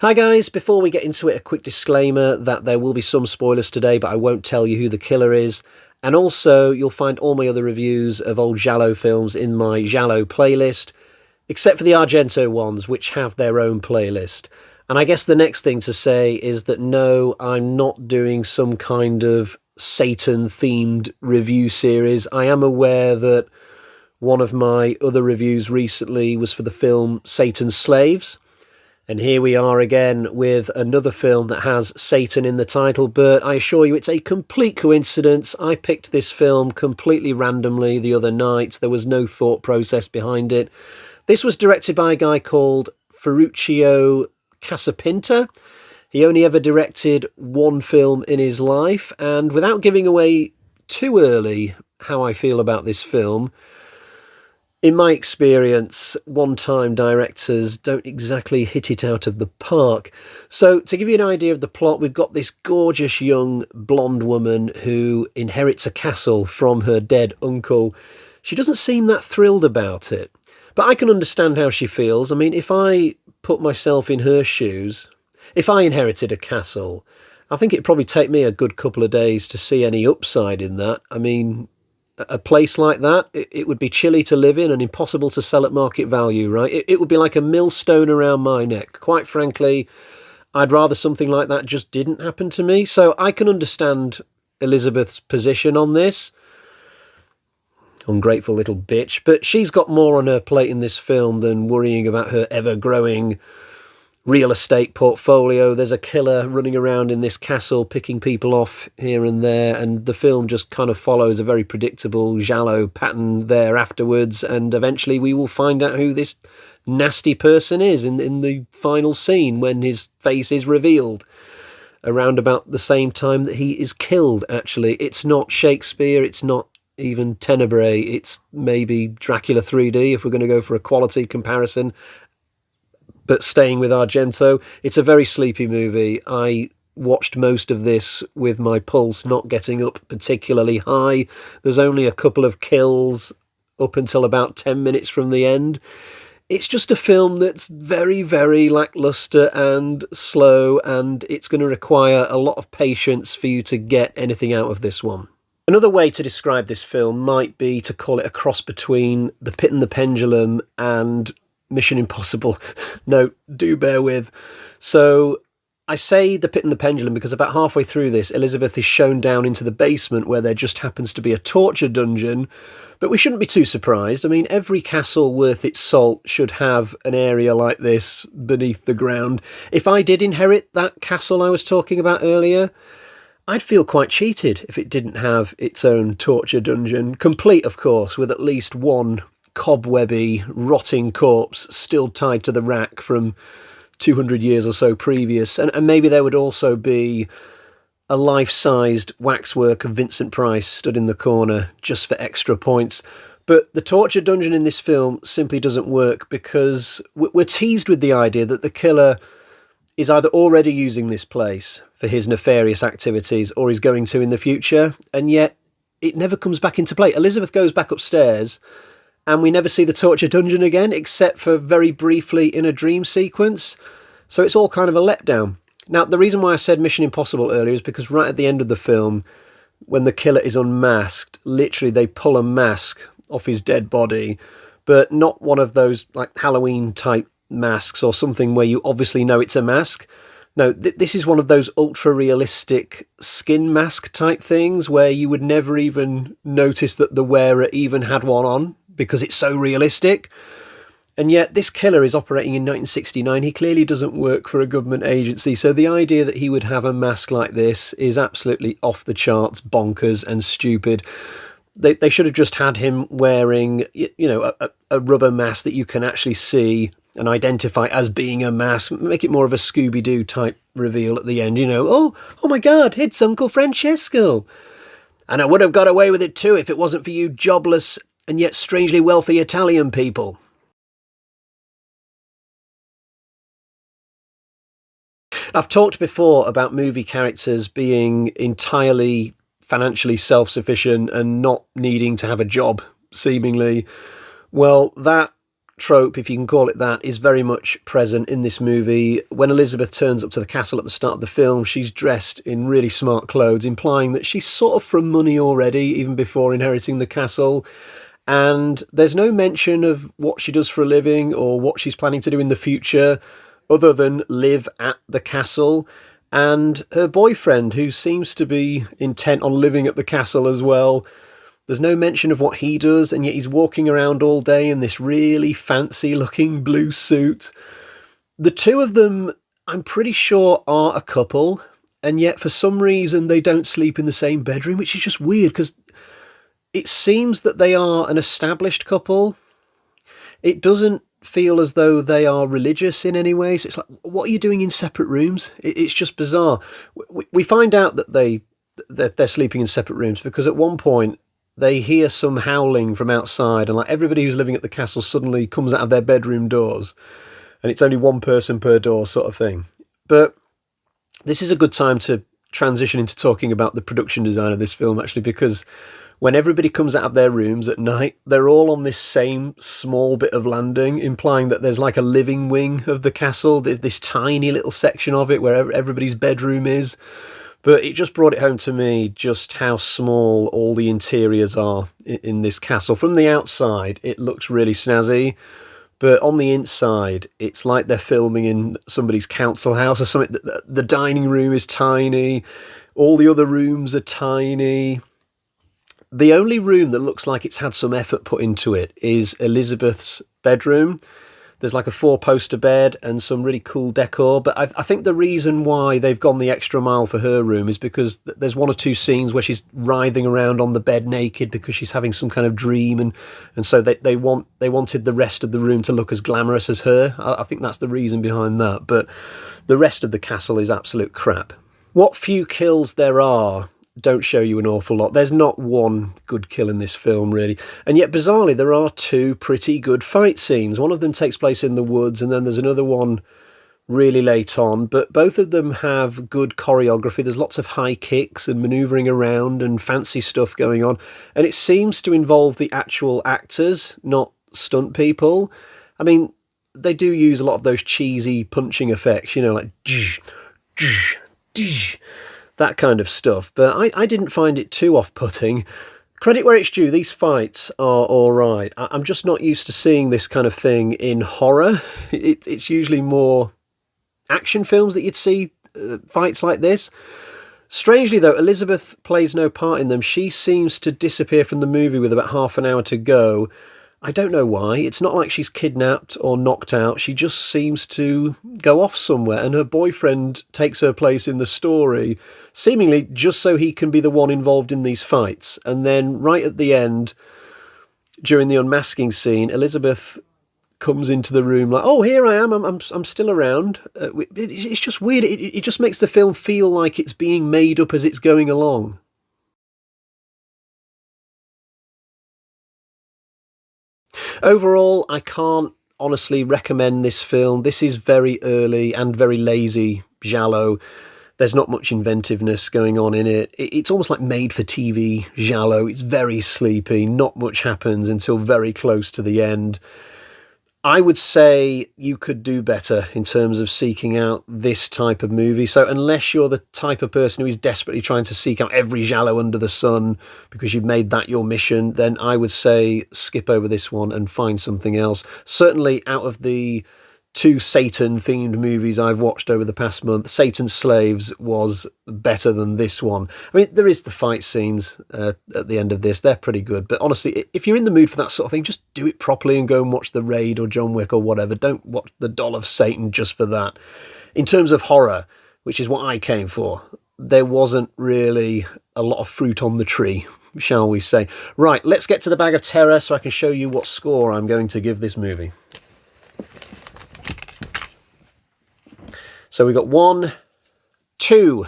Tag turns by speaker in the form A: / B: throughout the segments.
A: Hi guys, before we get into it, a quick disclaimer that there will be some spoilers today, but I won't tell you who the killer is. And also, you'll find all my other reviews of old Giallo films in my Giallo playlist, except for the Argento ones, which have their own playlist. And I guess the next thing to say is that no, I'm not doing some kind of Satan-themed review series. I am aware that one of my other reviews recently was for the film Satan's Slaves. And here we are again with another film that has Satan in the title, but I assure you it's a complete coincidence. I picked this film completely randomly the other night. There was no thought process behind it. This was directed by a guy called Ferruccio Casapinta. He only ever directed one film in his life, and without giving away too early how I feel about this film, in my experience, one-time directors don't exactly hit it out of the park. So, to give you an idea of the plot, we've got this gorgeous young blonde woman who inherits a castle from her dead uncle. She doesn't seem that thrilled about it, but I can understand how she feels. I mean, if I put myself in her shoes, if I inherited a castle, I think it'd probably take me a good couple of days to see any upside in that. I mean, a place like that, it would be chilly to live in and impossible to sell at market value, right? It would be like a millstone around my neck. Quite frankly, I'd rather something like that just didn't happen to me. So I can understand Elizabeth's position on this. Ungrateful little bitch. But she's got more on her plate in this film than worrying about her ever-growing real estate portfolio. There's a killer running around in this castle picking people off here and there, and the film just kind of follows a very predictable giallo pattern there afterwards, and eventually we will find out who this nasty person is in the final scene when his face is revealed around about the same time that he is killed. Actually, it's not Shakespeare, it's not even Tenebrae, it's maybe Dracula 3D if we're going to go for a quality comparison. But staying with Argento, it's a very sleepy movie. I watched most of this with my pulse not getting up particularly high. There's only a couple of kills up until about 10 minutes from the end. It's just a film that's very, very lackluster and slow, and it's going to require a lot of patience for you to get anything out of this one. Another way to describe this film might be to call it a cross between The Pit and the Pendulum and Mission Impossible. No, do bear with. So I say The Pit and the Pendulum because about halfway through this, Elizabeth is shown down into the basement where there just happens to be a torture dungeon. But we shouldn't be too surprised. I mean, every castle worth its salt should have an area like this beneath the ground. If I did inherit that castle I was talking about earlier, I'd feel quite cheated if it didn't have its own torture dungeon, complete, of course, with at least one cobwebby, rotting corpse still tied to the rack from 200 years or so previous. And maybe there would also be a life-sized waxwork of Vincent Price stood in the corner just for extra points. But the torture dungeon in this film simply doesn't work because we're teased with the idea that the killer is either already using this place for his nefarious activities or is going to in the future, and yet it never comes back into play. Elizabeth goes back upstairs and we never see the torture dungeon again, except for very briefly in a dream sequence. So it's all kind of a letdown. Now, the reason why I said Mission Impossible earlier is because right at the end of the film, when the killer is unmasked, literally they pull a mask off his dead body, but not one of those like Halloween-type masks or something where you obviously know it's a mask. No, this is one of those ultra-realistic skin mask type things where you would never even notice that the wearer even had one on, because it's so realistic. And yet this killer is operating in 1969. He clearly doesn't work for a government agency. So the idea that he would have a mask like this is absolutely off the charts, bonkers and stupid. They should have just had him wearing, a rubber mask that you can actually see and identify as being a mask. Make it more of a Scooby-Doo type reveal at the end. Oh my God, it's Uncle Francesco. And I would have got away with it too if it wasn't for you jobless and yet strangely wealthy Italian people. I've talked before about movie characters being entirely financially self-sufficient and not needing to have a job, seemingly. Well, that trope, if you can call it that, is very much present in this movie. When Elizabeth turns up to the castle at the start of the film, she's dressed in really smart clothes, implying that she's sort of from money already, even before inheriting the castle. And there's no mention of what she does for a living or what she's planning to do in the future, other than live at the castle. And her boyfriend, who seems to be intent on living at the castle as well, there's no mention of what he does, and yet he's walking around all day in this really fancy-looking blue suit. The two of them, I'm pretty sure, are a couple, and yet for some reason they don't sleep in the same bedroom, which is just weird, because it seems that they are an established couple. It doesn't feel as though they are religious in any way, so it's like, what are you doing in separate rooms? It's just bizarre. We find out that they're sleeping in separate rooms because at one point they hear some howling from outside, and like everybody who's living at the castle suddenly comes out of their bedroom doors, and it's only one person per door sort of thing. But this is a good time to transition into talking about the production design of this film, actually, because when everybody comes out of their rooms at night, they're all on this same small bit of landing, implying that there's like a living wing of the castle. There's this tiny little section of it where everybody's bedroom is. But it just brought it home to me just how small all the interiors are in this castle. From the outside, it looks really snazzy. But on the inside, it's like they're filming in somebody's council house or something. The dining room is tiny. All the other rooms are tiny. The only room that looks like it's had some effort put into it is Elizabeth's bedroom. There's like a 4-poster bed and some really cool decor. But I think the reason why they've gone the extra mile for her room is because there's 1 or 2 scenes where she's writhing around on the bed naked because she's having some kind of dream. And so they wanted the rest of the room to look as glamorous as her. I think that's the reason behind that. But the rest of the castle is absolute crap. What few kills there are don't show you an awful lot. There's not one good kill in this film, really. And yet, bizarrely, there are 2 pretty good fight scenes. One of them takes place in the woods, and then there's another one really late on. But both of them have good choreography. There's lots of high kicks and manoeuvring around and fancy stuff going on. And it seems to involve the actual actors, not stunt people. I mean, they do use a lot of those cheesy punching effects, like that kind of stuff, but I didn't find it too off-putting. Credit where it's due, these fights are all right. I'm just not used to seeing this kind of thing in horror. It's usually more action films that you'd see fights like this. Strangely, though, Elizabeth plays no part in them. She seems to disappear from the movie with about half an hour to go. I don't know why. It's not like she's kidnapped or knocked out. She just seems to go off somewhere, and her boyfriend takes her place in the story, seemingly just so he can be the one involved in these fights. And then right at the end, during the unmasking scene, Elizabeth comes into the room like, oh, here I am, I'm still around. It's just weird. It just makes the film feel like it's being made up as it's going along. Overall, I can't honestly recommend this film. This is very early and very lazy giallo. There's not much inventiveness going on in it. It's almost like made-for-TV giallo. It's very sleepy. Not much happens until very close to the end. I would say you could do better in terms of seeking out this type of movie. So unless you're the type of person who is desperately trying to seek out every giallo under the sun because you've made that your mission, then I would say skip over this one and find something else. Certainly out of the 2 Satan-themed movies I've watched over the past month, Satan's Slaves was better than this one. I mean, there is the fight scenes at the end of this. They're pretty good. But honestly, if you're in the mood for that sort of thing, just do it properly and go and watch The Raid or John Wick or whatever. Don't watch The Doll of Satan just for that. In terms of horror, which is what I came for, there wasn't really a lot of fruit on the tree, shall we say. Right, let's get to the bag of terror so I can show you what score I'm going to give this movie. So we got 1, 2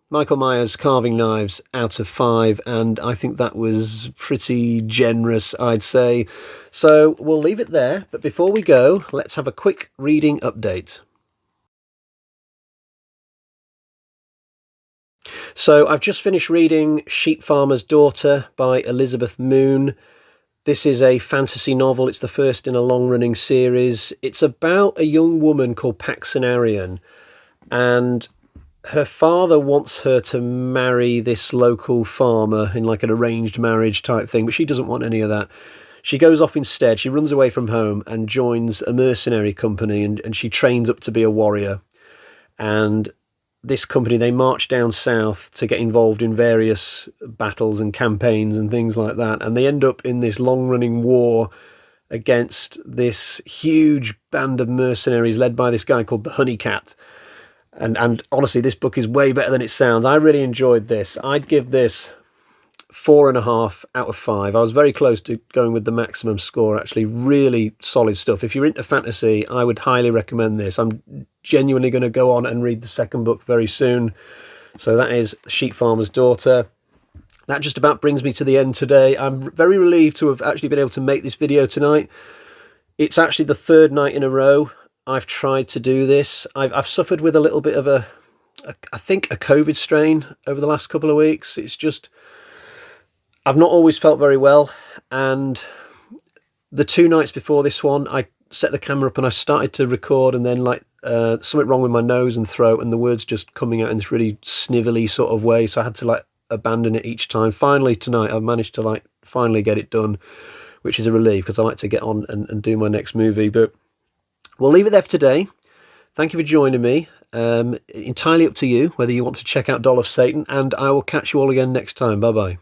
A: Michael Myers carving knives out of 5, and I think that was pretty generous, I'd say. So we'll leave it there, but before we go, let's have a quick reading update. So I've just finished reading Sheep Farmer's Daughter by Elizabeth Moon. This is a fantasy novel. It's the first in a long-running series. It's about a young woman called Paxenarian, and her father wants her to marry this local farmer in like an arranged marriage type thing, but she doesn't want any of that. She goes off instead. She runs away from home and joins a mercenary company, and she trains up to be a warrior. And this company, they march down south to get involved in various battles and campaigns and things like that. And they end up in this long-running war against this huge band of mercenaries led by this guy called the Honeycat. And honestly, this book is way better than it sounds. I really enjoyed this. I'd give this 4.5 out of 5. I was very close to going with the maximum score, actually. Really solid stuff. If you're into fantasy, I would highly recommend this. I'm genuinely going to go on and read the second book very soon. So that is Sheep Farmer's Daughter. That just about brings me to the end today. I'm very relieved to have actually been able to make this video tonight. It's actually the third night in a row I've tried to do this. I've suffered with a little bit of I think a COVID strain over the last couple of weeks. It's just, I've not always felt very well, and the 2 nights before this one, I set the camera up and I started to record, and then like something wrong with my nose and throat, and the words just coming out in this really snivelly sort of way, so I had to like abandon it each time. Finally tonight I've managed to like finally get it done, which is a relief because I like to get on and do my next movie. But we'll leave it there for today. Thank you for joining me. Entirely up to you whether you want to check out Doll of Satan, and I will catch you all again next time. Bye bye.